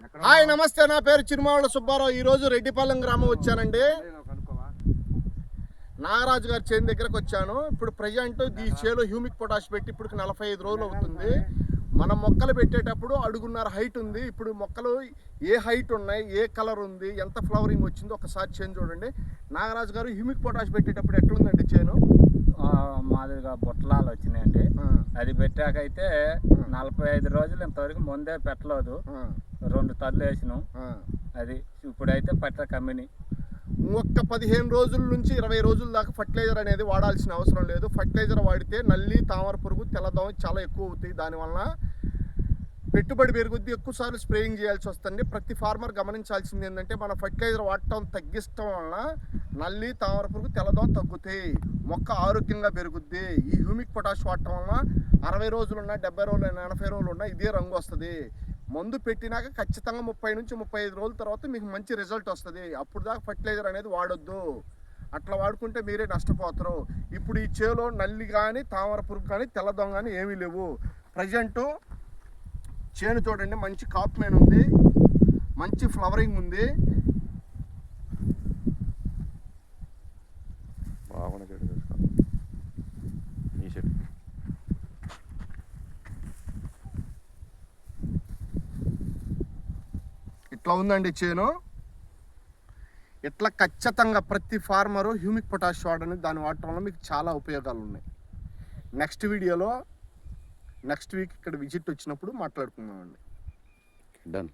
Hi నమస్తే, నా పేరు చిరుమావుల సుబ్బారావు. ఈరోజు రెడ్డిపాలెం గ్రామం వచ్చానండి. నాగరాజు గారి చేను దగ్గరకు వచ్చాను. ఇప్పుడు ప్రజెంట్ ఈ చేలో హ్యూమిక్ పొటాష్ పెట్టి ఇప్పుడు 45 రోజులు అవుతుంది. మనం మొక్కలు పెట్టేటప్పుడు అడుగున్నర హైట్ ఉంది. ఇప్పుడు మొక్కలు ఏ హైట్ ఉన్నాయి, ఏ కలర్ ఉంది, ఎంత ఫ్లవరింగ్ వచ్చిందో ఒకసారి చేను చూడండి. నాగరాజు గారు హ్యూమిక్ పొటాష్ పెట్టేటప్పుడు ఎట్లుందండి చేను? మాదిరిగా బుట్టలాలు వచ్చినాయండి. అది పెట్టాకైతే 45 రోజులు ఇంతవరకు ముందే పెట్టలేదు. 2 తల్లు వేసినాం. అది ఇప్పుడైతే పట్ట కమ్మిని ఒక్క 15 రోజుల నుంచి 20 రోజుల దాకా ఫర్టిలైజర్ అనేది వాడాల్సిన అవసరం లేదు. ఫర్టిలైజర్ వాడితే నల్లి, తామర పురుగు, తెల్లదోమ చాలా ఎక్కువ అవుతాయి. దానివల్ల పెట్టుబడి పెరుగుద్ది, ఎక్కువసార్లు స్ప్రేయింగ్ చేయాల్సి వస్తుంది. ప్రతి ఫార్మర్ గమనించాల్సింది ఏంటంటే మన ఫర్టిలైజర్ వాడటం తగ్గిస్తాం వలన నల్లి, తామర పురుగు, తెల్లదోమ తగ్గుతాయి, మొక్క ఆరోగ్యంగా పెరుగుద్ది. ఈ హ్యూమిక్ పొటాష్ వాడటం వలన 60 రోజులున్నా, 70 రోజులున్నా, 80 రోజులున్నా ఇదే రంగు వస్తుంది. మందు పెట్టినాక ఖచ్చితంగా 30 నుంచి 35 రోజుల తర్వాత మీకు మంచి రిజల్ట్ వస్తుంది. అప్పుడు దాకా ఫర్టిలైజర్ అనేది వాడొద్దు. అట్లా వాడుకుంటే మీరే నష్టపోతారు. ఇప్పుడు ఈ చేలో నల్లి కానీ, తామర పురుగు కానీ, తెల్లదొంగ కానీ ఏమీ లేవు. ప్రజెంటు చేను చూడండి, మంచి కాప్ మేన్ ఉంది, మంచి ఫ్లవరింగ్ ఉంది. ఇట్లా ఉందండి చేను. ఇట్లా ఖచ్చితంగా ప్రతి ఫార్మరు హ్యూమిక్ పొటాష్ వాడని, దాన్ని వాడటం వల్ల మీకు చాలా ఉపయోగాలు ఉన్నాయి. నెక్స్ట్ వీడియోలో నెక్స్ట్ వీక్ ఇక్కడ విజిట్ వచ్చినప్పుడు మాట్లాడుకుందామండి. డన్.